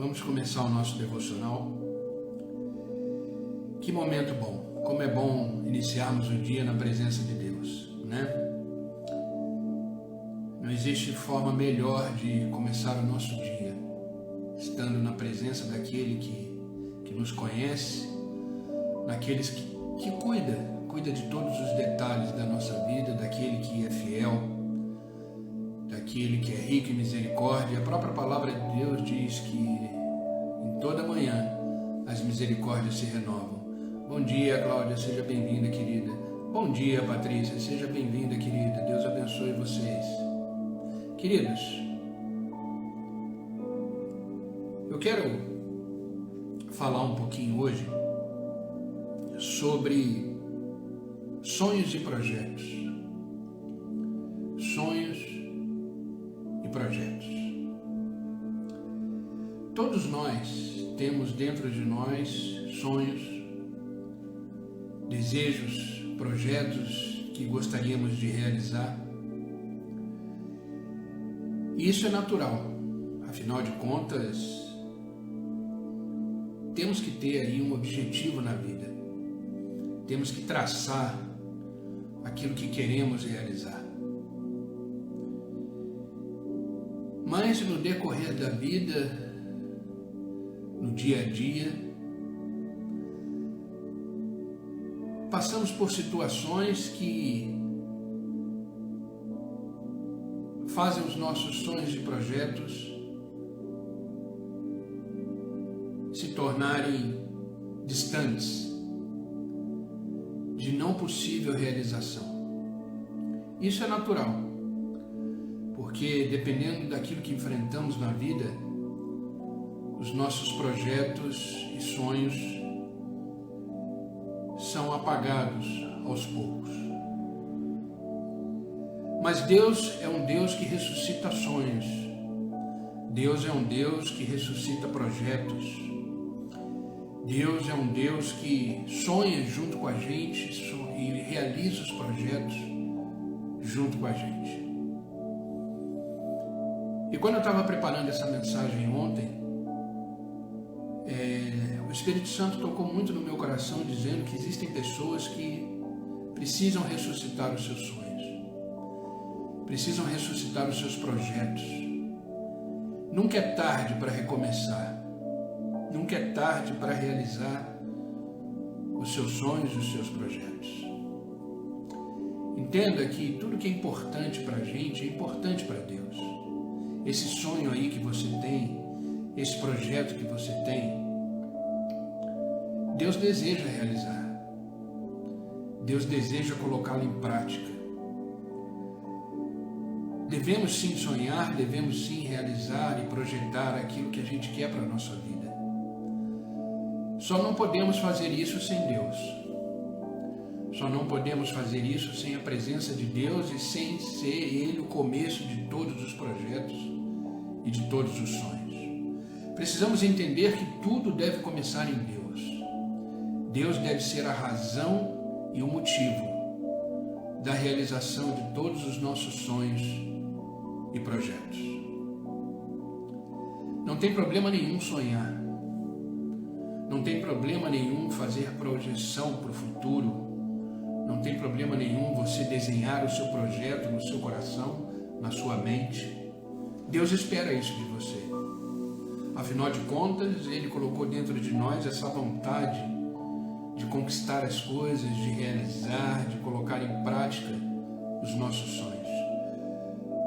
Vamos começar o nosso devocional. Que momento bom! Como é bom iniciarmos o dia na presença de Deus, né? Não existe forma melhor de começar o nosso dia, estando na presença daquele que nos conhece, daqueles que cuida de todos os detalhes da nossa vida, daquele que é fiel, daquele que é rico em misericórdia. A própria palavra de Deus diz que em toda manhã as misericórdias se renovam. Bom dia, Cláudia, seja bem-vinda, querida. Bom dia, Patrícia, seja bem-vinda, querida. Deus abençoe vocês. Queridos, eu quero falar um pouquinho hoje sobre sonhos e projetos. Sonhos e projetos. Todos nós temos dentro de nós sonhos, desejos, projetos que gostaríamos de realizar. E isso é natural. Afinal de contas, temos que ter aí um objetivo na vida. Temos que traçar aquilo que queremos realizar. Mas no decorrer da vida, no dia a dia, passamos por situações que fazem os nossos sonhos e projetos se tornarem distantes, de não possível realização. Isso é natural, porque dependendo daquilo que enfrentamos na vida, os nossos projetos e sonhos são apagados aos poucos. Mas Deus é um Deus que ressuscita sonhos. Deus é um Deus que ressuscita projetos. Deus é um Deus que sonha junto com a gente e realiza os projetos junto com a gente. E quando eu estava preparando essa mensagem ontem, o Espírito Santo tocou muito no meu coração, dizendo que existem pessoas que precisam ressuscitar os seus sonhos, precisam ressuscitar os seus projetos. Nunca é tarde para recomeçar, nunca é tarde para realizar os seus sonhos e os seus projetos. Entenda que tudo que é importante para a gente é importante para Deus. Esse sonho aí que você tem, esse projeto que você tem, Deus deseja realizar. Deus deseja colocá-lo em prática. Devemos sim sonhar, devemos sim realizar e projetar aquilo que a gente quer para a nossa vida. Só não podemos fazer isso sem Deus. Só não podemos fazer isso sem a presença de Deus e sem ser Ele o começo de todos os projetos e de todos os sonhos. Precisamos entender que tudo deve começar em Deus. Deus deve ser a razão e o motivo da realização de todos os nossos sonhos e projetos. Não tem problema nenhum sonhar. Não tem problema nenhum fazer projeção para o futuro. Não tem problema nenhum você desenhar o seu projeto no seu coração, na sua mente. Deus espera isso de você. Afinal de contas, Ele colocou dentro de nós essa vontade de conquistar as coisas, de realizar, de colocar em prática os nossos sonhos.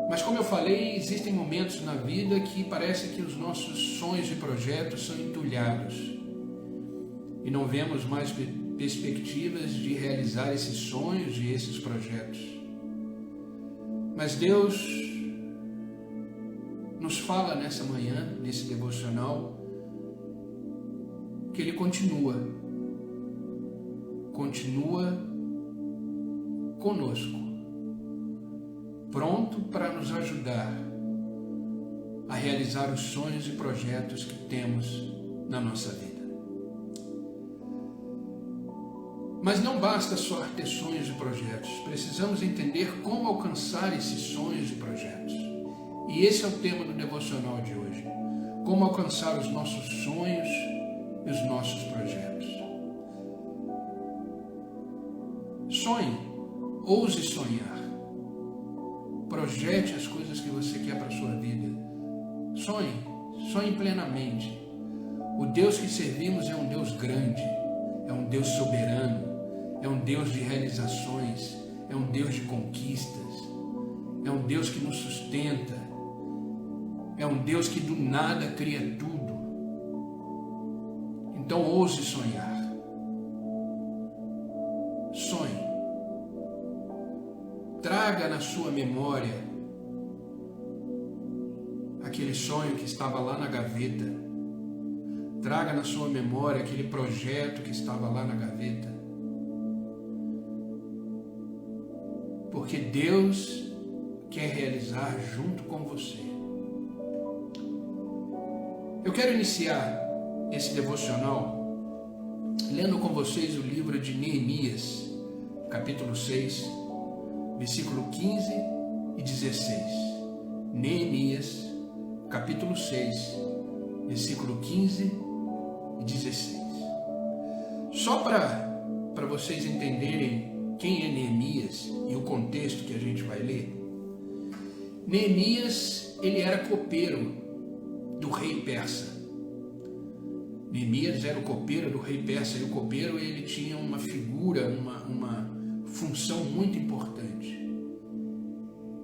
Mas como eu falei, existem momentos na vida que parece que os nossos sonhos e projetos são entulhados e não vemos mais perspectivas de realizar esses sonhos e esses projetos. Mas Deus nos fala nessa manhã, nesse devocional, que Ele continua conosco, pronto para nos ajudar a realizar os sonhos e projetos que temos na nossa vida. Mas não basta só ter sonhos e projetos, precisamos entender como alcançar esses sonhos e projetos. E esse é o tema do devocional de hoje. como alcançar os nossos sonhos e os nossos projetos. Sonhe, ouse sonhar. Projete as coisas que você quer para a sua vida. Sonhe plenamente. O Deus que servimos é um Deus grande, é um Deus soberano, é um Deus de realizações, é um Deus de conquistas, é um Deus que nos sustenta, é um Deus que do nada cria tudo. Então ouse sonhar. Sonhe. Traga na sua memória aquele sonho que estava lá na gaveta. Traga na sua memória aquele projeto que estava lá na gaveta. Porque Deus quer realizar junto com você. Eu quero iniciar esse devocional lendo com vocês o livro de Neemias, capítulo 6, versículo 15 e 16. Neemias, capítulo 6, versículo 15 e 16. Só para vocês entenderem quem é Neemias e o contexto que a gente vai ler. Neemias, ele era copeiro do rei persa. Neemias era o copeiro do rei persa, e o copeiro ele tinha uma figura, uma função muito importante.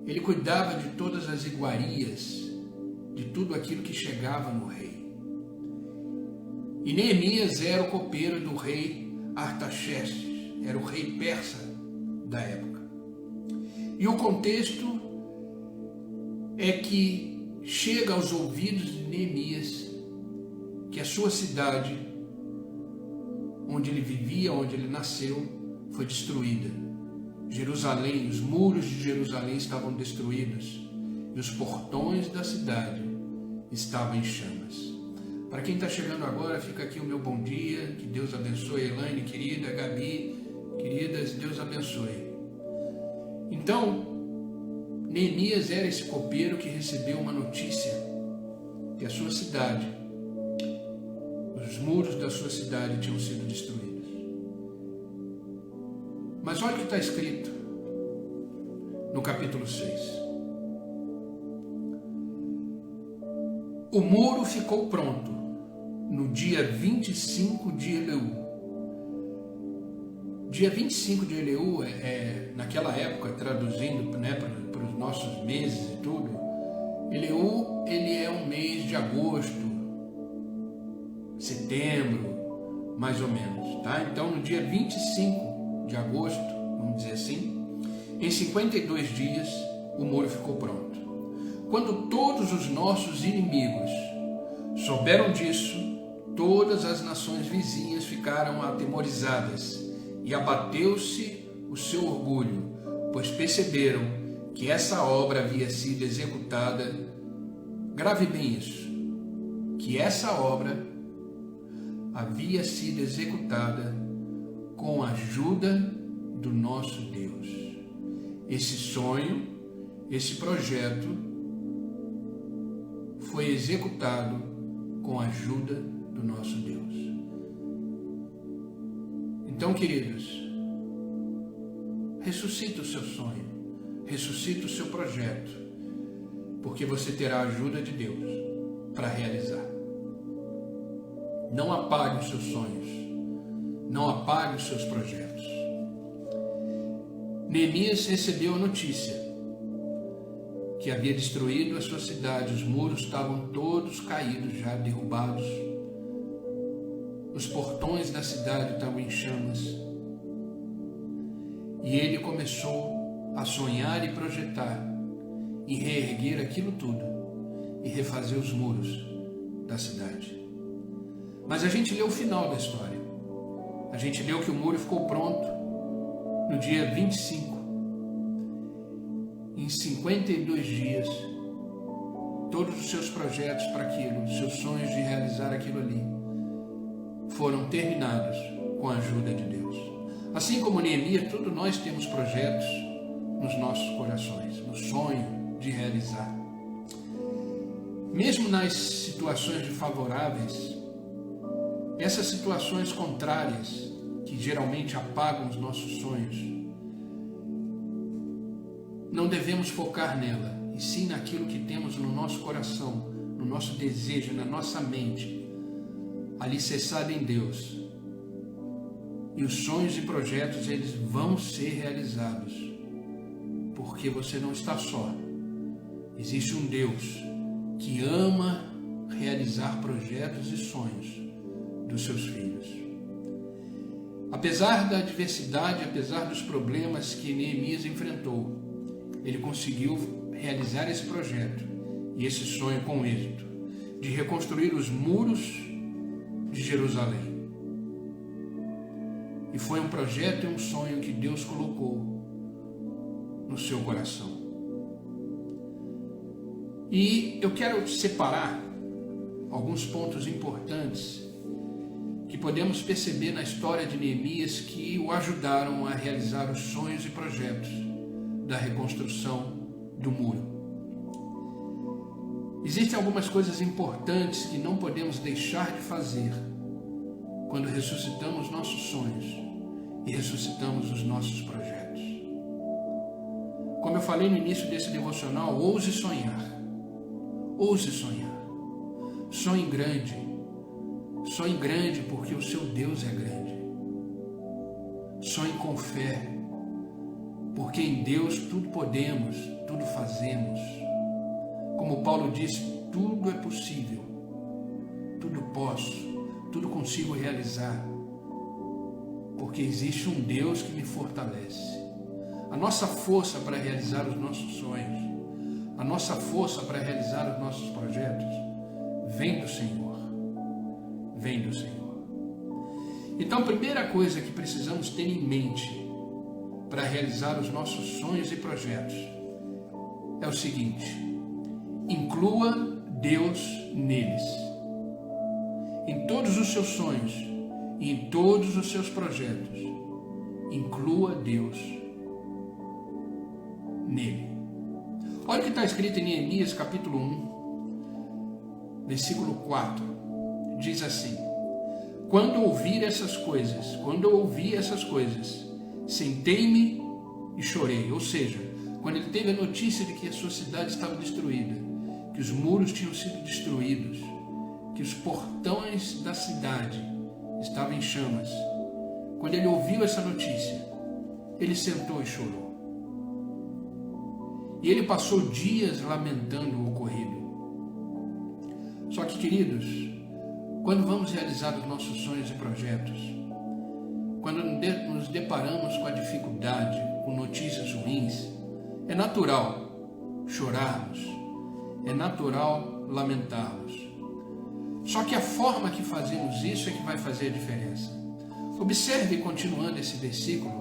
Ele cuidava de todas as iguarias, de tudo aquilo que chegava no rei. E Neemias era o copeiro do rei Artaxerxes, era o rei persa da época. E o contexto é que chega aos ouvidos de Neemias que a sua cidade, onde ele vivia, onde ele nasceu, foi destruída. Jerusalém, os muros de Jerusalém estavam destruídos e os portões da cidade estavam em chamas. Para quem está chegando agora, fica aqui o meu bom dia, que Deus abençoe. Elaine, querida, Gabi, queridas, Deus abençoe. Então, Neemias era esse copeiro que recebeu uma notícia que a sua cidade, os muros da sua cidade tinham sido destruídos. Mas olha o que está escrito no capítulo 6. O muro ficou pronto no dia 25 de Eleu. Dia 25 de Eleu, naquela época, traduzindo para os nossos meses e tudo, Eleu ele é um mês de agosto, setembro, mais ou menos. Tá? Então, no dia 25 de agosto, vamos dizer assim, em 52 dias, o muro ficou pronto. Quando todos os nossos inimigos souberam disso, todas as nações vizinhas ficaram atemorizadas e abateu-se o seu orgulho, pois perceberam que essa obra havia sido executada. Grave bem isso, que essa obra havia sido executada com a ajuda do nosso Deus. Esse sonho, esse projeto foi executado com a ajuda do nosso Deus. Então, queridos, ressuscita o seu sonho, ressuscita o seu projeto, porque você terá a ajuda de Deus para realizar. Não apague os seus sonhos, não apague os seus projetos. Neemias recebeu a notícia que havia destruído a sua cidade, os muros estavam todos caídos já, derrubados, os portões da cidade estavam em chamas, e ele começou a sonhar e projetar, e reerguer aquilo tudo, e refazer os muros da cidade. Mas a gente leu o final da história. A gente leu que o muro ficou pronto no dia 25. Em 52 dias, todos os seus projetos para aquilo, os seus sonhos de realizar aquilo ali, foram terminados com a ajuda de Deus. Assim como Neemias, todos nós temos projetos nos nossos corações, no sonho de realizar. Mesmo nas situações desfavoráveis, essas situações contrárias, que geralmente apagam os nossos sonhos, não devemos focar nela, e sim naquilo que temos no nosso coração, no nosso desejo, na nossa mente, alicerçado em Deus. E os sonhos e projetos, eles vão ser realizados, porque você não está só. Existe um Deus que ama realizar projetos e sonhos dos seus filhos. Apesar da adversidade, apesar dos problemas que Neemias enfrentou, ele conseguiu realizar esse projeto e esse sonho com êxito, de reconstruir os muros de Jerusalém. E foi um projeto e um sonho que Deus colocou no seu coração. E eu quero separar alguns pontos importantes que podemos perceber na história de Neemias que o ajudaram a realizar os sonhos e projetos da reconstrução do muro. Existem algumas coisas importantes que não podemos deixar de fazer quando ressuscitamos nossos sonhos e ressuscitamos os nossos projetos. Como eu falei no início desse devocional, ouse sonhar. Ouse sonhar. Sonhe grande. Sonhe grande porque o seu Deus é grande. Sonhe com fé, porque em Deus tudo podemos, tudo fazemos. Como Paulo disse, tudo é possível, tudo posso, tudo consigo realizar, porque existe um Deus que me fortalece. A nossa força para realizar os nossos sonhos, a nossa força para realizar os nossos projetos, vem do Senhor. Vem do Senhor. Então, a primeira coisa que precisamos ter em mente para realizar os nossos sonhos e projetos é o seguinte: inclua Deus neles. Em todos os seus sonhos e em todos os seus projetos, inclua Deus nele. Olha o que está escrito em Neemias capítulo 1, versículo 4. Diz assim: quando eu ouvi essas coisas, sentei-me e chorei. Ou seja, quando ele teve a notícia de que a sua cidade estava destruída, que os muros tinham sido destruídos, que os portões da cidade estavam em chamas, quando ele ouviu essa notícia, ele sentou e chorou. E ele passou dias lamentando o ocorrido. Só que, queridos, quando vamos realizar os nossos sonhos e projetos, quando nos deparamos com a dificuldade, com notícias ruins, é natural chorarmos, é natural lamentarmos. Só que a forma que fazemos isso é que vai fazer a diferença. Observe, continuando esse versículo,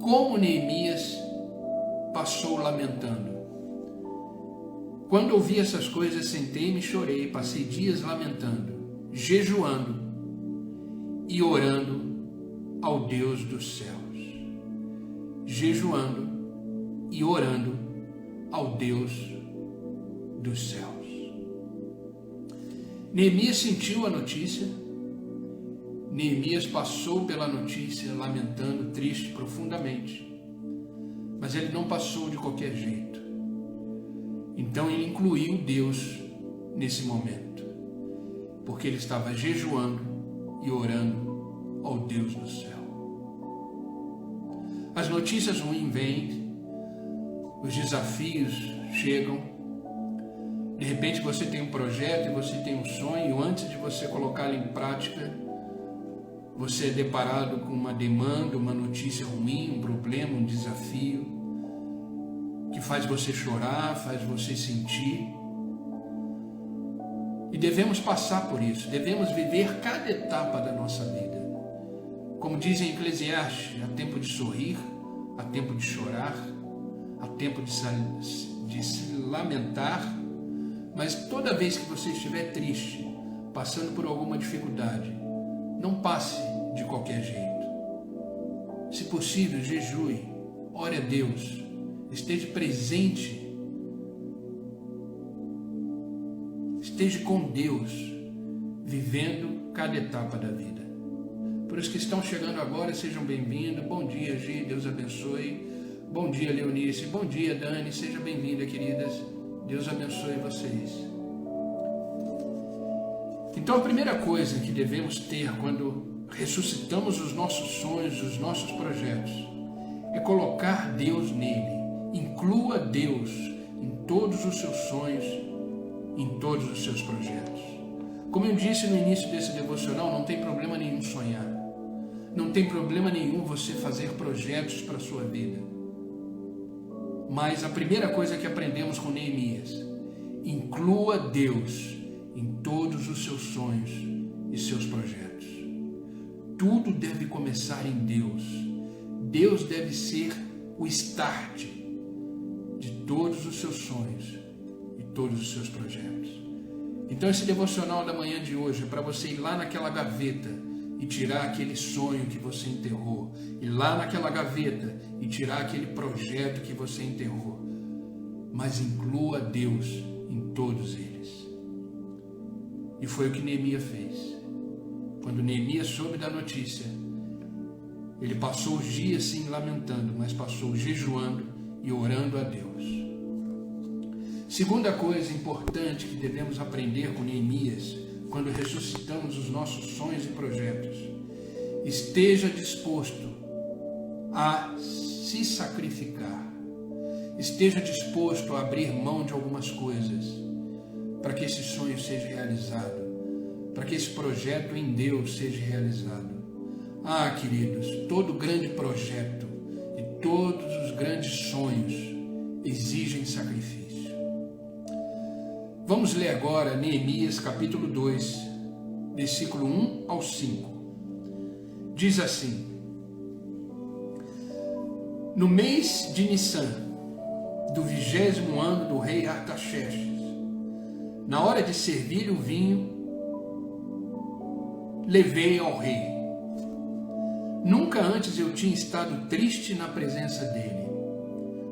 como Neemias passou lamentando. Quando ouvi essas coisas, sentei-me e chorei, passei dias lamentando, jejuando e orando ao Deus dos céus. Jejuando e orando ao Deus dos céus. Neemias sentiu a notícia, Neemias passou pela notícia lamentando, triste profundamente, mas ele não passou de qualquer jeito. Então ele incluiu Deus nesse momento, porque ele estava jejuando e orando ao Deus do céu. As notícias ruins vêm, os desafios chegam, de repente você tem um projeto e você tem um sonho, e antes de você colocá-lo em prática, você é deparado com uma demanda, uma notícia ruim, um problema, um desafio, que faz você chorar, faz você sentir. E devemos passar por isso, devemos viver cada etapa da nossa vida. Como diz em Eclesiastes, há tempo de sorrir, há tempo de chorar, há tempo de se lamentar, mas toda vez que você estiver triste, passando por alguma dificuldade, não passe de qualquer jeito. Se possível, jejue, ore a Deus, esteja presente esteja com Deus, vivendo cada etapa da vida. Para os que estão chegando agora, sejam bem-vindos. Bom dia, Gi, Deus abençoe. Bom dia, Leonice. Bom dia, Dani. Seja bem-vinda, queridas. Deus abençoe vocês. Então, a primeira coisa que devemos ter quando ressuscitamos os nossos sonhos, os nossos projetos, é colocar Deus nele. Inclua Deus em todos os seus sonhos, em todos os seus projetos. Como eu disse no início desse devocional, não tem problema nenhum sonhar. Não tem problema nenhum você fazer projetos para a sua vida. Mas a primeira coisa que aprendemos com Neemias, inclua Deus em todos os seus sonhos e seus projetos. Tudo deve começar em Deus. Deus deve ser o start de todos os seus sonhos e todos os seus projetos. Então esse devocional da manhã de hoje é para você ir lá naquela gaveta e tirar aquele sonho que você enterrou, ir lá naquela gaveta e tirar aquele projeto que você enterrou, mas inclua Deus em todos eles. E foi o que Neemias fez. Quando Neemias soube da notícia, ele passou os dias sim lamentando, mas passou jejuando e orando a Deus. Segunda coisa importante que devemos aprender com Neemias quando ressuscitamos os nossos sonhos e projetos: esteja disposto a se sacrificar, esteja disposto a abrir mão de algumas coisas para que esse sonho seja realizado, para que esse projeto em Deus seja realizado. Ah, queridos, todo grande projeto e todos os grandes sonhos exigem sacrifício. Vamos ler agora Neemias capítulo 2, versículo 1 ao 5. Diz assim: no mês de Nissan, do 20º ano do rei Artaxerxes, na hora de servir o vinho, levei ao rei. Nunca antes eu tinha estado triste na presença dele.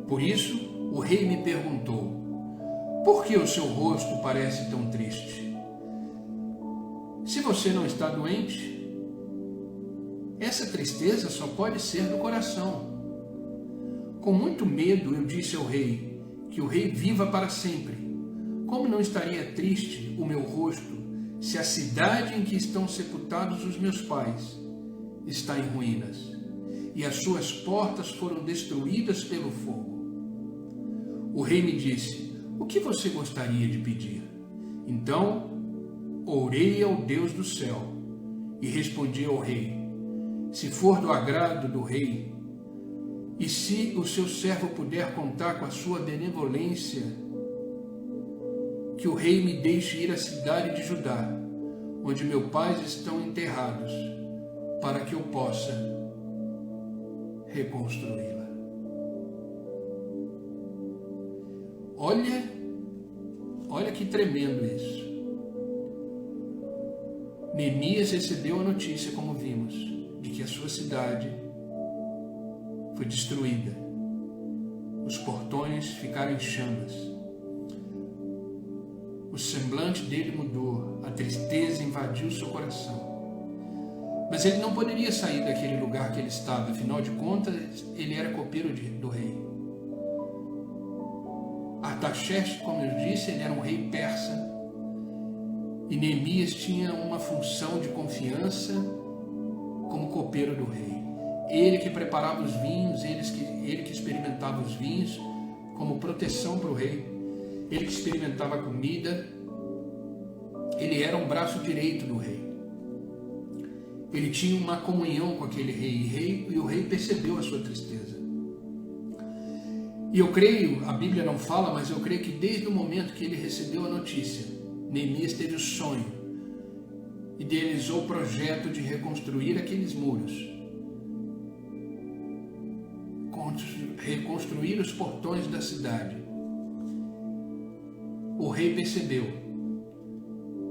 Por isso, o rei me perguntou: por que o seu rosto parece tão triste? Se você não está doente, essa tristeza só pode ser do coração. Com muito medo eu disse ao rei que o rei viva para sempre. Como não estaria triste o meu rosto se a cidade em que estão sepultados os meus pais está em ruínas e as suas portas foram destruídas pelo fogo? O rei me disse: o que você gostaria de pedir? Então, orei ao Deus do céu e respondi ao rei: se for do agrado do rei, e se o seu servo puder contar com a sua benevolência, que o rei me deixe ir à cidade de Judá, onde meus pais estão enterrados, para que eu possa reconstruí-la. Olha que tremendo isso. Neemias recebeu a notícia, como vimos, de que a sua cidade foi destruída. Os portões ficaram em chamas. O semblante dele mudou, a tristeza invadiu seu coração. Mas ele não poderia sair daquele lugar que ele estava, afinal de contas, ele era copeiro do rei. Artaxerxes, como eu disse, ele era um rei persa, e Neemias tinha uma função de confiança como copeiro do rei. Ele que preparava os vinhos, ele que experimentava os vinhos como proteção para o rei, ele que experimentava a comida, ele era um braço direito do rei. Ele tinha uma comunhão com aquele rei, e o rei percebeu a sua tristeza. E eu creio, a Bíblia não fala, mas eu creio que desde o momento que ele recebeu a notícia, Neemias teve o sonho, idealizou o projeto de reconstruir aqueles muros, reconstruir os portões da cidade. O rei percebeu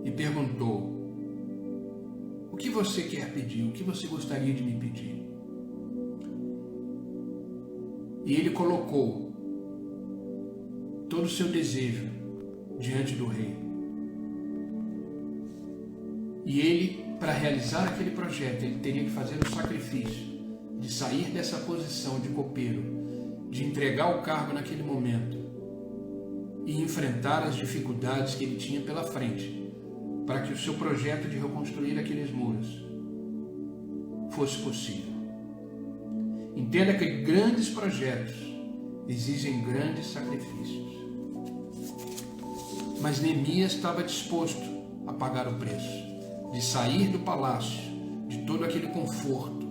e perguntou: o que você quer pedir? O que você gostaria de me pedir? E ele colocou todo o seu desejo diante do rei. E ele, para realizar aquele projeto, ele teria que fazer o sacrifício de sair dessa posição de copeiro, de entregar o cargo naquele momento e enfrentar as dificuldades que ele tinha pela frente, para que o seu projeto de reconstruir aqueles muros fosse possível. Entenda que grandes projetos exigem grandes sacrifícios. Mas Neemias estava disposto a pagar o preço de sair do palácio, de todo aquele conforto,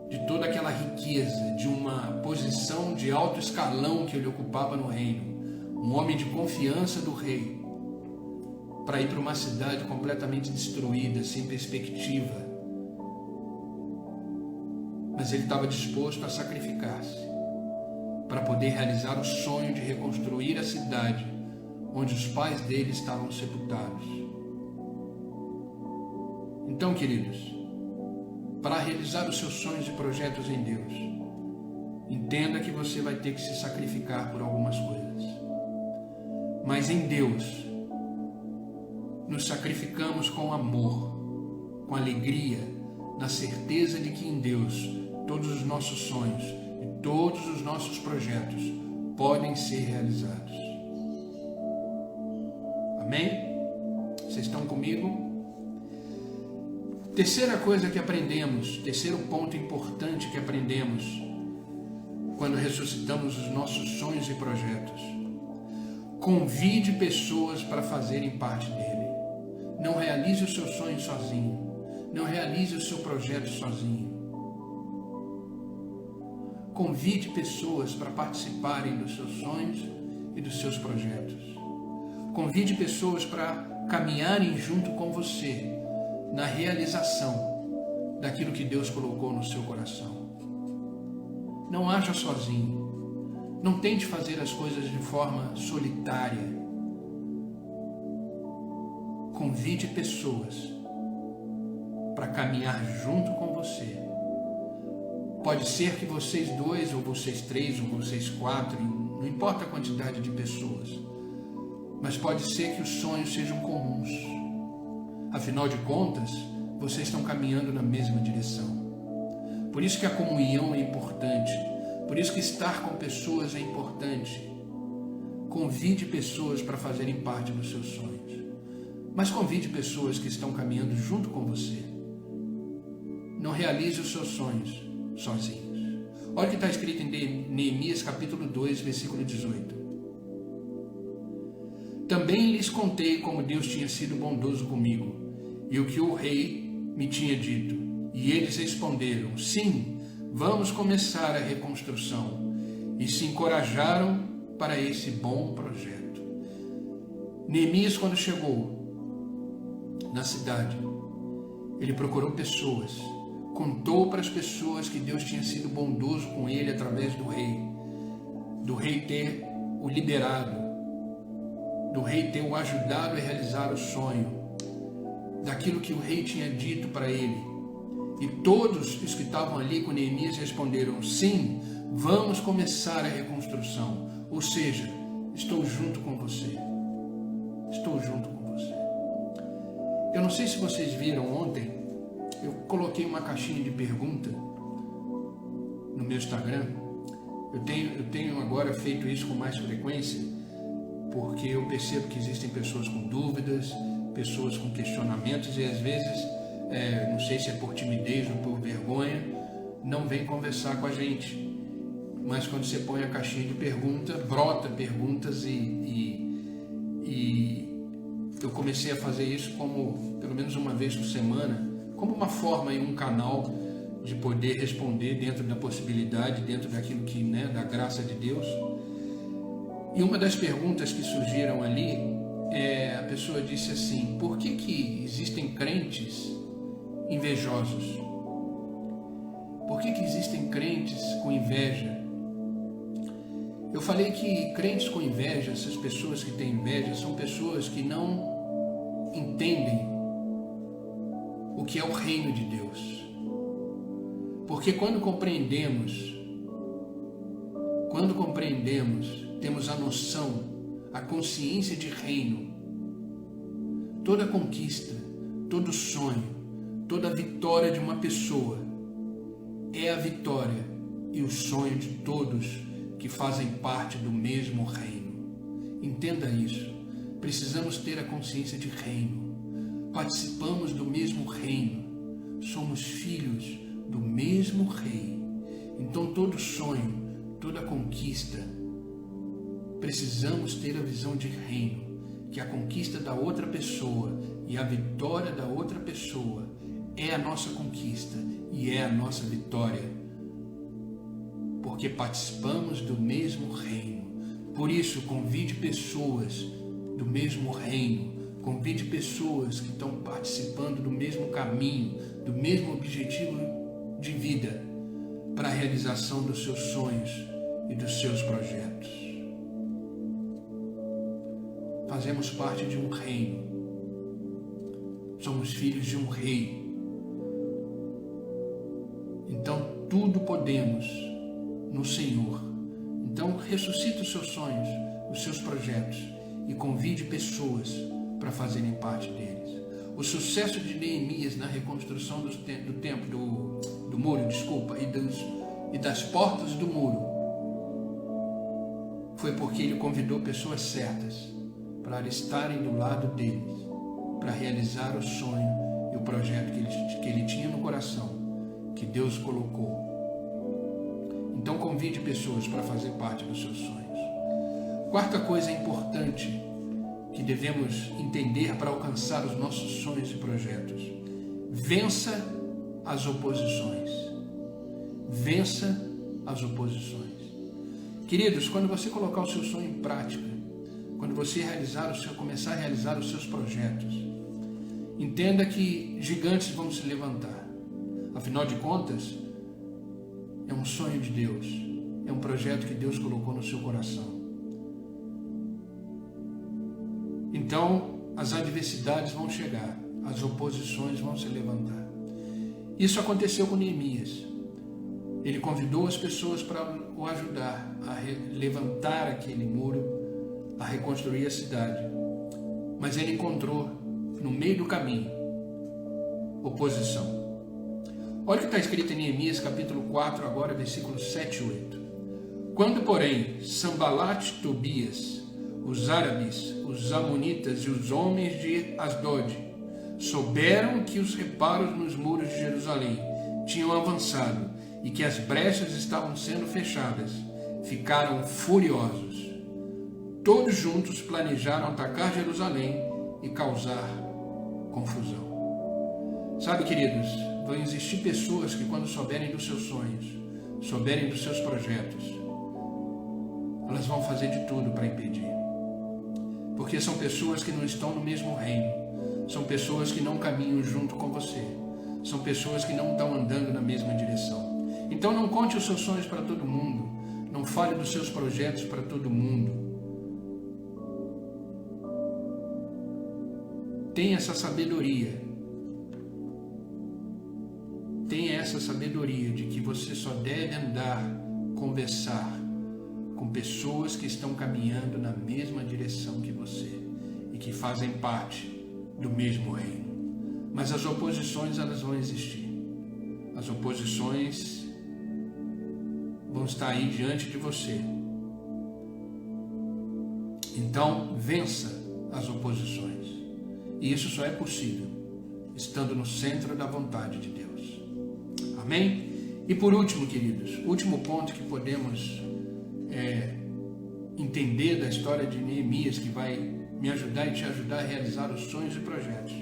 de toda aquela riqueza, de uma posição de alto escalão que ele ocupava no reino, um homem de confiança do rei, para ir para uma cidade completamente destruída, sem perspectiva. Mas ele estava disposto a sacrificar-se para poder realizar o sonho de reconstruir a cidade onde os pais dele estavam sepultados. Então, queridos, para realizar os seus sonhos e projetos em Deus, entenda que você vai ter que se sacrificar por algumas coisas. Mas em Deus, nos sacrificamos com amor, com alegria, na certeza de que em Deus todos os nossos sonhos e todos os nossos projetos podem ser realizados. Amém? Vocês estão comigo? Terceira coisa que aprendemos, terceiro ponto importante que aprendemos quando ressuscitamos os nossos sonhos e projetos: convide pessoas para fazerem parte dele. Não realize o seu sonho sozinho. Não realize o seu projeto sozinho. Convide pessoas para participarem dos seus sonhos e dos seus projetos. Convide pessoas para caminharem junto com você na realização daquilo que Deus colocou no seu coração. Não haja sozinho. Não tente fazer as coisas de forma solitária. Convide pessoas para caminhar junto com você. Pode ser que vocês dois, ou vocês três, ou vocês quatro, não importa a quantidade de pessoas, mas pode ser que os sonhos sejam comuns. Afinal de contas, vocês estão caminhando na mesma direção. Por isso que a comunhão é importante. Por isso que estar com pessoas é importante. Convide pessoas para fazerem parte dos seus sonhos. Mas convide pessoas que estão caminhando junto com você. Não realize os seus sonhos sozinhos. Olha o que está escrito em Neemias capítulo 2, versículo 18. Também lhes contei como Deus tinha sido bondoso comigo e o que o rei me tinha dito. E eles responderam: sim, vamos começar a reconstrução. E se encorajaram para esse bom projeto. Neemias, quando chegou na cidade, ele procurou pessoas, contou para as pessoas que Deus tinha sido bondoso com ele através do rei ter o liberado, do rei ter o ajudado a realizar o sonho, daquilo que o rei tinha dito para ele. E todos os que estavam ali com Neemias responderam: sim, vamos começar a reconstrução. Ou seja, estou junto com você. Estou junto com você. Eu não sei se vocês viram ontem, eu coloquei uma caixinha de pergunta no meu Instagram. Eu tenho agora feito isso com mais frequência, porque eu percebo que existem pessoas com dúvidas, pessoas com questionamentos, e às vezes, não sei se é por timidez ou por vergonha, não vem conversar com a gente. Mas quando você põe a caixinha de pergunta, brota perguntas e eu comecei a fazer isso como, pelo menos uma vez por semana, como uma forma e um canal de poder responder dentro da possibilidade, dentro daquilo que, da graça de Deus. E uma das perguntas que surgiram ali, a pessoa disse assim: por que existem crentes invejosos? Por que existem crentes com inveja? Eu falei que crentes com inveja, essas pessoas que têm inveja, são pessoas que não entendem o que é o reino de Deus. Porque quando compreendemos, temos a noção, a consciência de reino, toda conquista, todo sonho, toda vitória de uma pessoa é a vitória e o sonho de todos que fazem parte do mesmo reino. Entenda isso. Precisamos ter a consciência de reino. Participamos do mesmo reino. Somos filhos do mesmo rei. Então todo sonho, toda conquista, precisamos ter a visão de reino, que a conquista da outra pessoa e a vitória da outra pessoa é a nossa conquista e é a nossa vitória, porque participamos do mesmo reino. Por isso, convide pessoas do mesmo reino, convide pessoas que estão participando do mesmo caminho, do mesmo objetivo de vida, para a realização dos seus sonhos e dos seus projetos. Fazemos parte de um reino. Somos filhos de um rei. Então, tudo podemos no Senhor. Então, ressuscite os seus sonhos, os seus projetos e convide pessoas para fazerem parte deles. O sucesso de Neemias na reconstrução do muro, e das portas do muro foi porque ele convidou pessoas certas para estarem do lado deles, para realizar o sonho e o projeto que ele tinha no coração, que Deus colocou. Então convide pessoas para fazer parte dos seus sonhos. Quarta coisa importante que devemos entender para alcançar os nossos sonhos e projetos: vença as oposições. Vença as oposições. Queridos, quando você colocar o seu sonho em prática, quando você começar a realizar os seus projetos, entenda que gigantes vão se levantar. Afinal de contas, é um sonho de Deus, é um projeto que Deus colocou no seu coração. Então, as adversidades vão chegar, as oposições vão se levantar. Isso aconteceu com Neemias. Ele convidou as pessoas para o ajudar a levantar aquele muro, a reconstruir a cidade. Mas ele encontrou, no meio do caminho, oposição. Olha o que está escrito em Neemias, capítulo 4, agora, versículos 7 e 8. Quando, porém, Sambalate e Tobias, os árabes, os amonitas e os homens de Asdod, souberam que os reparos nos muros de Jerusalém tinham avançado e que as brechas estavam sendo fechadas, ficaram furiosos. Todos juntos planejaram atacar Jerusalém e causar confusão. Sabe, queridos, vão existir pessoas que, quando souberem dos seus sonhos, souberem dos seus projetos, elas vão fazer de tudo para impedir. Porque são pessoas que não estão no mesmo reino, são pessoas que não caminham junto com você, são pessoas que não estão andando na mesma direção. Então não conte os seus sonhos para todo mundo, não fale dos seus projetos para todo mundo. Tenha essa sabedoria. Tenha essa sabedoria de que você só deve andar, conversar com pessoas que estão caminhando na mesma direção que você e que fazem parte do mesmo reino. Mas as oposições, elas vão existir. As oposições vão estar aí diante de você. Então, vença as oposições. E isso só é possível estando no centro da vontade de Deus. Amém? E por último, queridos, último ponto que podemos entender da história de Neemias, que vai me ajudar e te ajudar a realizar os sonhos e projetos.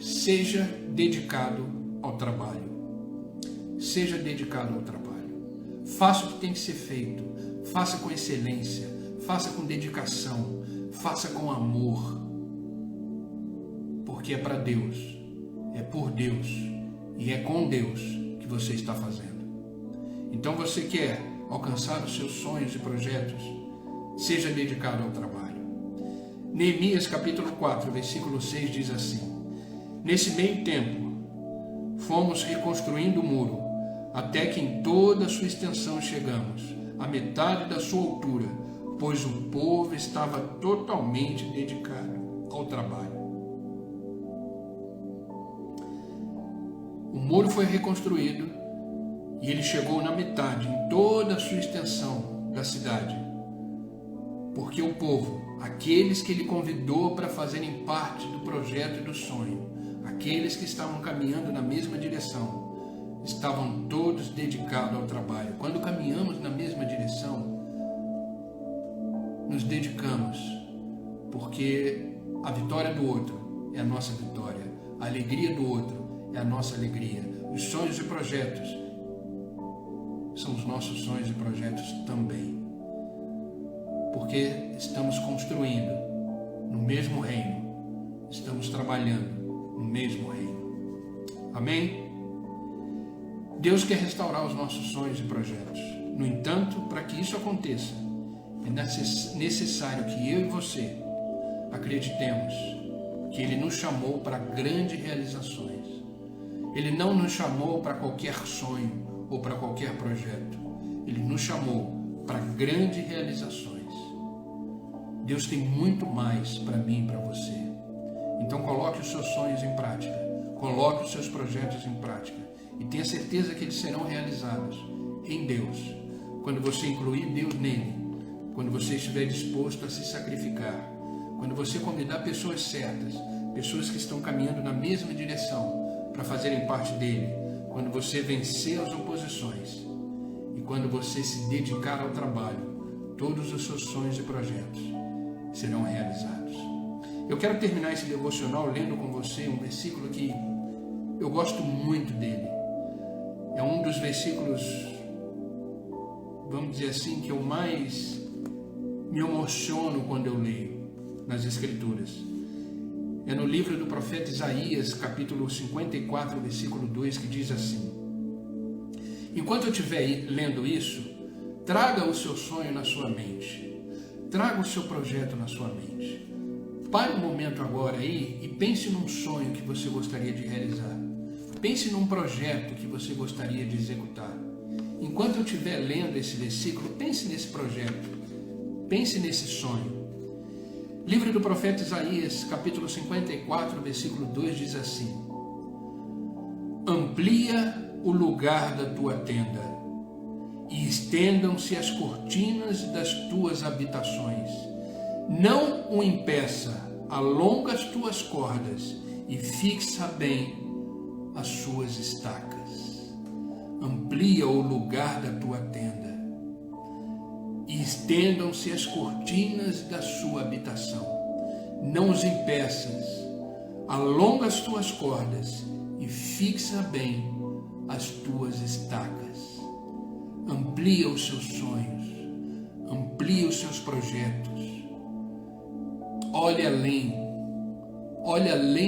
Seja dedicado ao trabalho. Seja dedicado ao trabalho. Faça o que tem que ser feito. Faça com excelência. Faça com dedicação. Faça com amor. Porque é para Deus. É por Deus. E é com Deus que você está fazendo. Então você quer alcançar os seus sonhos e projetos? Seja dedicado ao trabalho. Neemias capítulo 4, versículo 6 diz assim: Nesse meio tempo, fomos reconstruindo o muro, até que em toda a sua extensão chegamos, à metade da sua altura, pois o povo estava totalmente dedicado ao trabalho. O muro foi reconstruído e ele chegou na metade, em toda a sua extensão da cidade. Porque o povo, aqueles que ele convidou para fazerem parte do projeto e do sonho, aqueles que estavam caminhando na mesma direção, estavam todos dedicados ao trabalho. Quando caminhamos na mesma direção, nos dedicamos, porque a vitória do outro é a nossa vitória, a alegria do outro é a nossa alegria. Os sonhos e projetos são os nossos sonhos e projetos também, porque estamos construindo no mesmo reino, estamos trabalhando no mesmo reino. Amém? Deus quer restaurar os nossos sonhos e projetos. No entanto, para que isso aconteça, é necessário que eu e você acreditemos que Ele nos chamou para grandes realizações. Ele não nos chamou para qualquer sonho ou para qualquer projeto. Ele nos chamou para grandes realizações. Deus tem muito mais para mim e para você. Então coloque os seus sonhos em prática, coloque os seus projetos em prática e tenha certeza que eles serão realizados em Deus, quando você incluir Deus nele, quando você estiver disposto a se sacrificar, quando você convidar pessoas certas, pessoas que estão caminhando na mesma direção para fazerem parte dele, quando você vencer as oposições e quando você se dedicar ao trabalho, todos os seus sonhos e projetos serão realizados. Eu quero terminar esse devocional lendo com você um versículo que eu gosto muito dele. É um dos versículos, vamos dizer assim, que eu mais me emociono quando eu leio nas Escrituras. É no livro do profeta Isaías, capítulo 54, versículo 2, que diz assim: enquanto eu estiver lendo isso, traga o seu sonho na sua mente, traga o seu projeto na sua mente. Pare um momento agora aí e pense num sonho que você gostaria de realizar. Pense num projeto que você gostaria de executar. Enquanto eu estiver lendo esse versículo, pense nesse projeto, pense nesse sonho. Livro do profeta Isaías, capítulo 54, versículo 2 diz assim: amplia o lugar da tua tenda e estendam-se as cortinas das tuas habitações. Não o impeça, alonga as tuas cordas e fixa bem as suas estacas. Amplia o lugar da tua tenda e estendam-se as cortinas da sua habitação. Não os impeças, alonga as tuas cordas e fixa bem as tuas estacas. Amplia os seus sonhos, amplia os seus projetos. Olhe além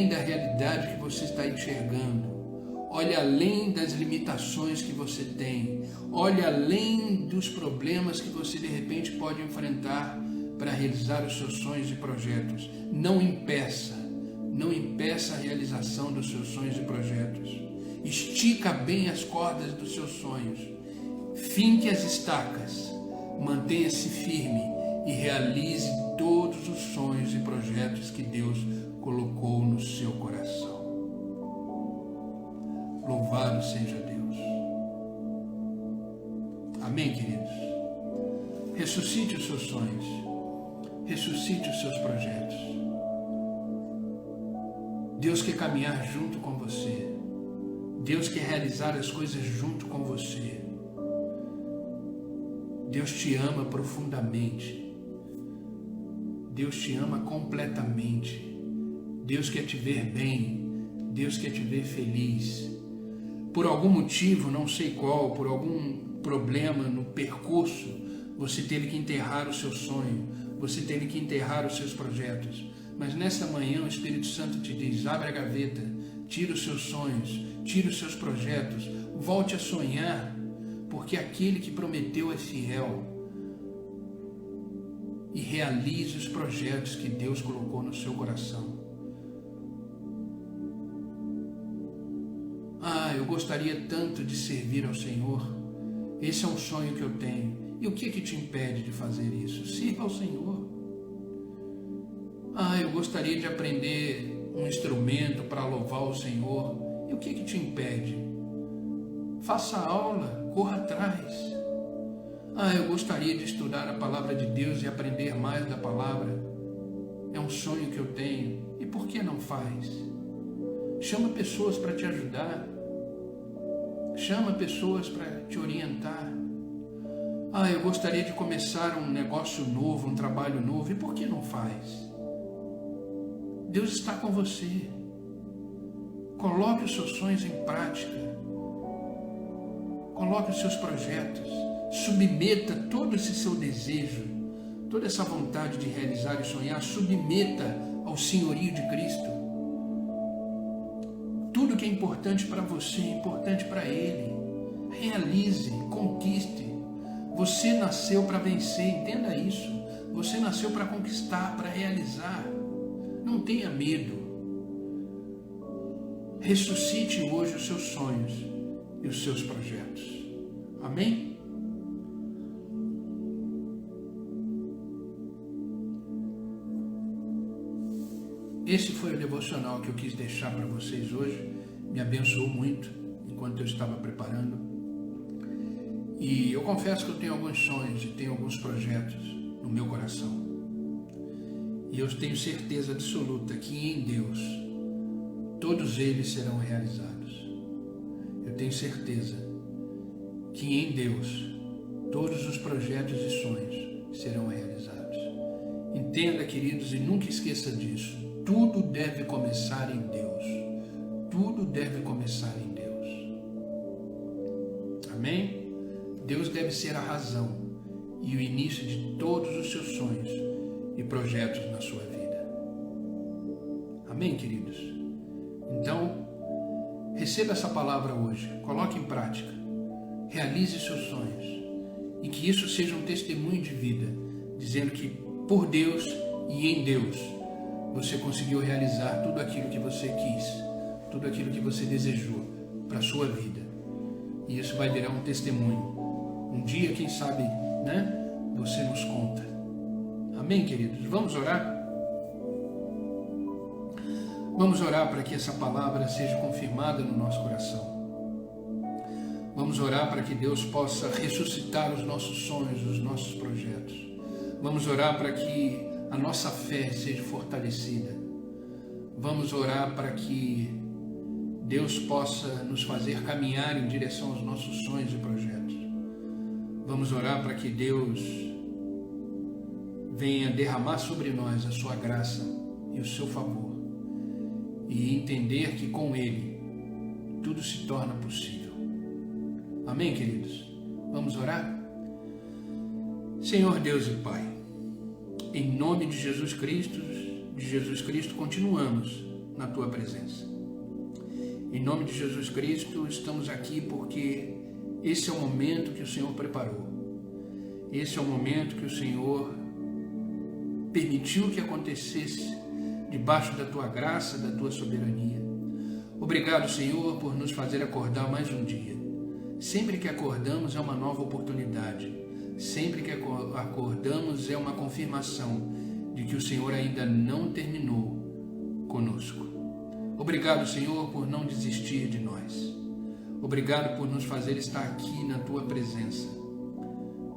da realidade que você está enxergando. Olhe além das limitações que você tem. Olhe além dos problemas que você de repente pode enfrentar para realizar os seus sonhos e projetos. Não impeça a realização dos seus sonhos e projetos. Estica bem as cordas dos seus sonhos. Finque as estacas. Mantenha-se firme e realize todos os sonhos e projetos que Deus colocou no seu coração. Louvado seja Deus. Amém, queridos? Ressuscite os seus sonhos. Ressuscite os seus projetos. Deus quer caminhar junto com você. Deus quer realizar as coisas junto com você. Deus te ama profundamente. Deus te ama completamente. Deus quer te ver bem. Deus quer te ver feliz. Por algum motivo, não sei qual, por algum problema no percurso, você teve que enterrar o seu sonho, você teve que enterrar os seus projetos. Mas nesta manhã o Espírito Santo te diz: abre a gaveta, tira os seus sonhos, tira os seus projetos, volte a sonhar, porque aquele que prometeu é fiel. E realize os projetos que Deus colocou no seu coração. Eu gostaria tanto de servir ao Senhor. Esse é um sonho que eu tenho. E o que te impede de fazer isso? Sirva ao Senhor. Eu gostaria de aprender um instrumento para louvar o Senhor. E o que te impede? Faça a aula, corra atrás. Eu gostaria de estudar a palavra de Deus e aprender mais da palavra. É um sonho que eu tenho. E por que não faz? Chama pessoas para te ajudar. Chama pessoas para te orientar. Eu gostaria de começar um negócio novo, um trabalho novo. E por que não faz? Deus está com você. Coloque os seus sonhos em prática. Coloque os seus projetos. Submeta todo esse seu desejo, toda essa vontade de realizar e sonhar, submeta ao senhorio de Cristo. Tudo que é importante para você é importante para Ele. Realize, conquiste. Você nasceu para vencer, entenda isso. Você nasceu para conquistar, para realizar. Não tenha medo. Ressuscite hoje os seus sonhos e os seus projetos. Amém? Esse foi o devocional que eu quis deixar para vocês hoje. Me abençoou muito enquanto eu estava preparando. E eu confesso que eu tenho alguns sonhos e tenho alguns projetos no meu coração. E eu tenho certeza absoluta que em Deus todos eles serão realizados. Eu tenho certeza que em Deus todos os projetos e sonhos serão realizados. Entenda, queridos, e nunca esqueça disso. Tudo deve começar em Deus. Tudo deve começar em Deus. Amém? Deus deve ser a razão e o início de todos os seus sonhos e projetos na sua vida. Amém, queridos? Então, receba essa palavra hoje, coloque em prática, realize seus sonhos e que isso seja um testemunho de vida, dizendo que por Deus e em Deus você conseguiu realizar tudo aquilo que você quis, tudo aquilo que você desejou para a sua vida. E isso vai virar um testemunho. Um dia, quem sabe, você nos conta. Amém, queridos? Vamos orar? Vamos orar para que essa palavra seja confirmada no nosso coração. Vamos orar para que Deus possa ressuscitar os nossos sonhos, os nossos projetos. Vamos orar para que a nossa fé seja fortalecida. Vamos orar para que Deus possa nos fazer caminhar em direção aos nossos sonhos e projetos. Vamos orar para que Deus venha derramar sobre nós a sua graça e o seu favor e entender que com Ele tudo se torna possível. Amém, queridos? Vamos orar? Senhor Deus e Pai, em nome de Jesus Cristo, continuamos na Tua presença. Em nome de Jesus Cristo, estamos aqui porque esse é o momento que o Senhor preparou. Esse é o momento que o Senhor permitiu que acontecesse debaixo da Tua graça, da Tua soberania. Obrigado, Senhor, por nos fazer acordar mais um dia. Sempre que acordamos é uma nova oportunidade. Sempre que acordamos é uma confirmação de que o Senhor ainda não terminou conosco. Obrigado, Senhor, por não desistir de nós. Obrigado por nos fazer estar aqui na Tua presença.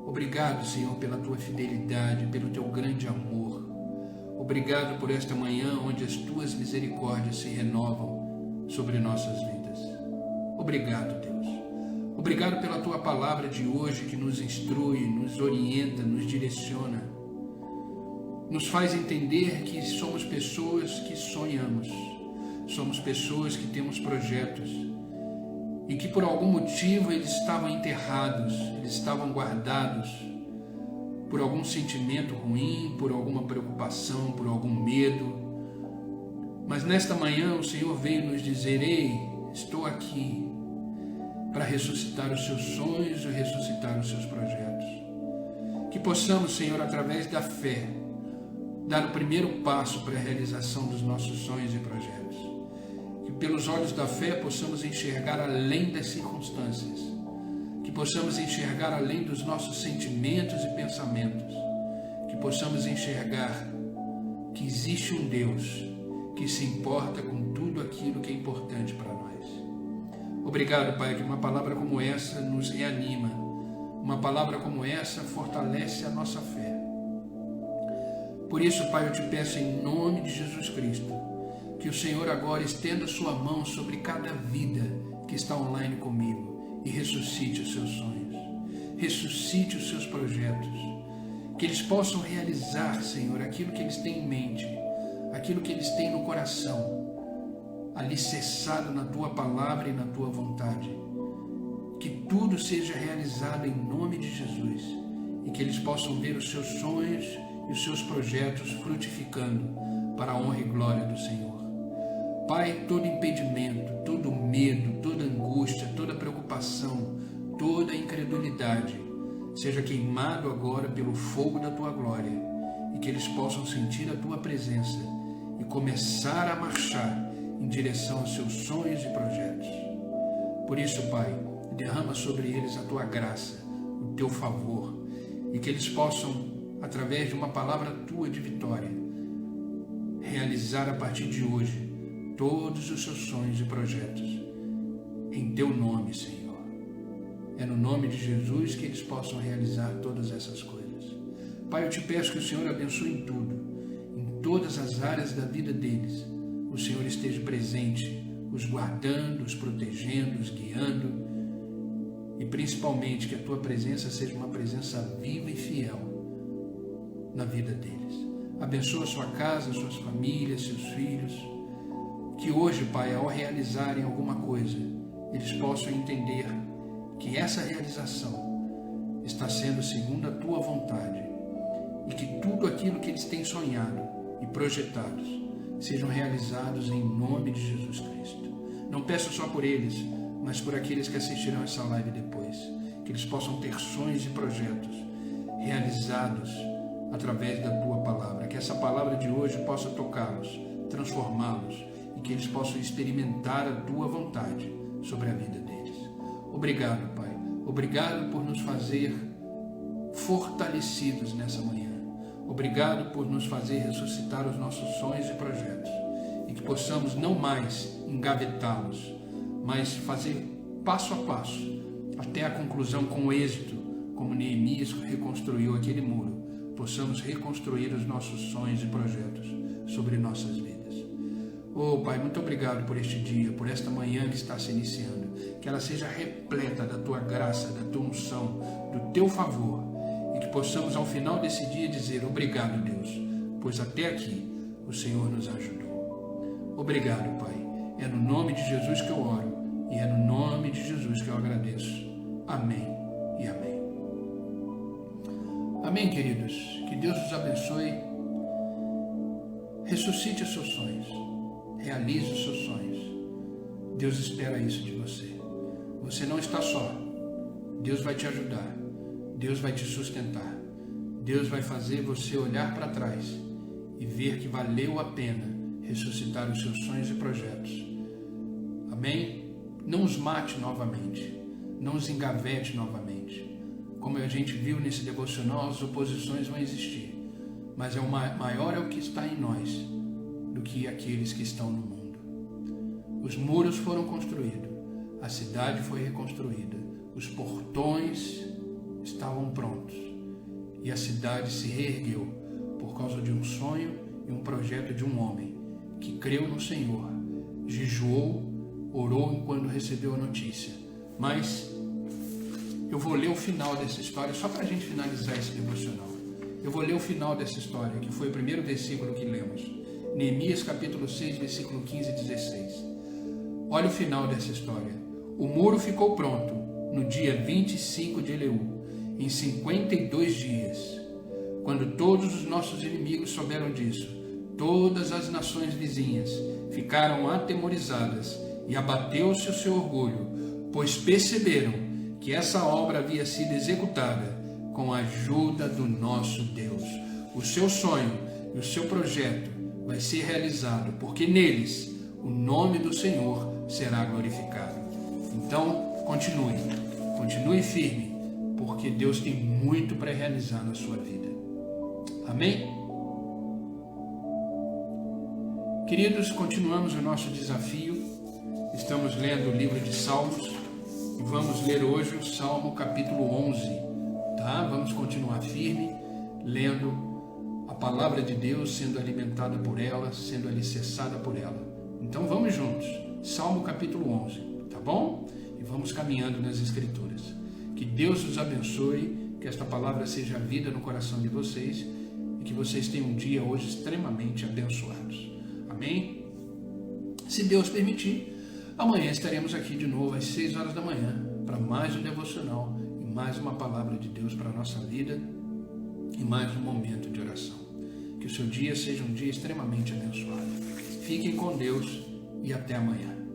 Obrigado, Senhor, pela Tua fidelidade, pelo Teu grande amor. Obrigado por esta manhã onde as Tuas misericórdias se renovam sobre nossas vidas. Obrigado, Deus. Obrigado pela Tua palavra de hoje que nos instrui, nos orienta, nos direciona. Nos faz entender que somos pessoas que sonhamos. Somos pessoas que temos projetos e que por algum motivo eles estavam enterrados, eles estavam guardados por algum sentimento ruim, por alguma preocupação, por algum medo. Mas nesta manhã o Senhor veio nos dizer: ei, estou aqui para ressuscitar os seus sonhos e ressuscitar os seus projetos. Que possamos, Senhor, através da fé, dar o primeiro passo para a realização dos nossos sonhos e projetos. Que pelos olhos da fé possamos enxergar além das circunstâncias. Que possamos enxergar além dos nossos sentimentos e pensamentos. Que possamos enxergar que existe um Deus que se importa com tudo aquilo que é importante para nós. Obrigado, Pai, que uma palavra como essa nos reanima. Uma palavra como essa fortalece a nossa fé. Por isso, Pai, eu te peço em nome de Jesus Cristo, que o Senhor agora estenda sua mão sobre cada vida que está online comigo e ressuscite os seus sonhos, ressuscite os seus projetos, que eles possam realizar, Senhor, aquilo que eles têm em mente, aquilo que eles têm no coração, alicerçado na Tua palavra e na Tua vontade. Que tudo seja realizado em nome de Jesus e que eles possam ver os seus sonhos e os seus projetos frutificando para a honra e glória do Senhor. Pai, todo impedimento, todo medo, toda angústia, toda preocupação, toda incredulidade seja queimado agora pelo fogo da Tua glória e que eles possam sentir a Tua presença e começar a marchar em direção aos seus sonhos e projetos. Por isso, Pai, derrama sobre eles a Tua graça, o Teu favor, e que eles possam, através de uma palavra Tua de vitória, realizar a partir de hoje todos os seus sonhos e projetos, em Teu nome, Senhor. É no nome de Jesus que eles possam realizar todas essas coisas. Pai, eu te peço que o Senhor abençoe em tudo, em todas as áreas da vida deles. O Senhor esteja presente, os guardando, os protegendo, os guiando, e principalmente que a Tua presença seja uma presença viva e fiel na vida deles. Abençoa sua casa, suas famílias, seus filhos, que hoje, Pai, ao realizarem alguma coisa, eles possam entender que essa realização está sendo segundo a Tua vontade e que tudo aquilo que eles têm sonhado e projetado sejam realizados em nome de Jesus Cristo. Não peço só por eles, mas por aqueles que assistirão essa live depois, que eles possam ter sonhos e projetos realizados através da Tua palavra, que essa palavra de hoje possa tocá-los, transformá-los e que eles possam experimentar a Tua vontade sobre a vida deles. Obrigado, Pai. Obrigado por nos fazer fortalecidos nessa manhã. Obrigado por nos fazer ressuscitar os nossos sonhos e projetos e que possamos não mais engavetá-los, mas fazer passo a passo até a conclusão com êxito, como Neemias reconstruiu aquele muro, possamos reconstruir os nossos sonhos e projetos sobre nossas vidas. Oh, Pai, muito obrigado por este dia, por esta manhã que está se iniciando, que ela seja repleta da Tua graça, da Tua unção, do Teu favor, e que possamos ao final desse dia dizer: obrigado, Deus, pois até aqui o Senhor nos ajudou. Obrigado, Pai. É no nome de Jesus que eu oro e é no nome de Jesus que eu agradeço. Amém e amém. Amém, queridos. Que Deus os abençoe. Ressuscite os seus sonhos. Realize os seus sonhos. Deus espera isso de você. Você não está só. Deus vai te ajudar. Deus vai te sustentar. Deus vai fazer você olhar para trás e ver que valeu a pena ressuscitar os seus sonhos e projetos. Amém? Não os mate novamente. Não os engavete novamente. Como a gente viu nesse devocional, as oposições vão existir. Mas maior é o que está em nós do que aqueles que estão no mundo. Os muros foram construídos, a cidade foi reconstruída, os portões estavam prontos e a cidade se reergueu por causa de um sonho e um projeto de um homem que creu no Senhor, jejuou, orou quando recebeu a notícia. Mas eu vou ler o final dessa história só para a gente finalizar esse devocional. Eu vou ler o final dessa história, que foi o primeiro versículo que lemos. Neemias capítulo 6, versículo 15 e 16. Olha o final dessa história. O muro ficou pronto no dia 25 de Eleu, em 52 dias. Quando todos os nossos inimigos souberam disso, todas as nações vizinhas ficaram atemorizadas e abateu-se o seu orgulho, pois perceberam que essa obra havia sido executada com a ajuda do nosso Deus. O seu sonho e o seu projeto vai ser realizado, porque neles o nome do Senhor será glorificado. Então, continue firme, porque Deus tem muito para realizar na sua vida. Amém? Queridos, continuamos o nosso desafio. Estamos lendo o livro de Salmos e vamos ler hoje o Salmo capítulo 11, tá? Vamos continuar firme, lendo a palavra de Deus, sendo alimentada por ela, sendo alicerçada por ela. Então vamos juntos, Salmo capítulo 11, tá bom? E vamos caminhando nas Escrituras. Que Deus os abençoe, que esta palavra seja vida no coração de vocês e que vocês tenham um dia hoje extremamente abençoados. Amém? Se Deus permitir, amanhã estaremos aqui de novo às 6 horas da manhã para mais um devocional e mais uma palavra de Deus para a nossa vida e mais um momento de oração. Que o seu dia seja um dia extremamente abençoado. Fiquem com Deus e até amanhã.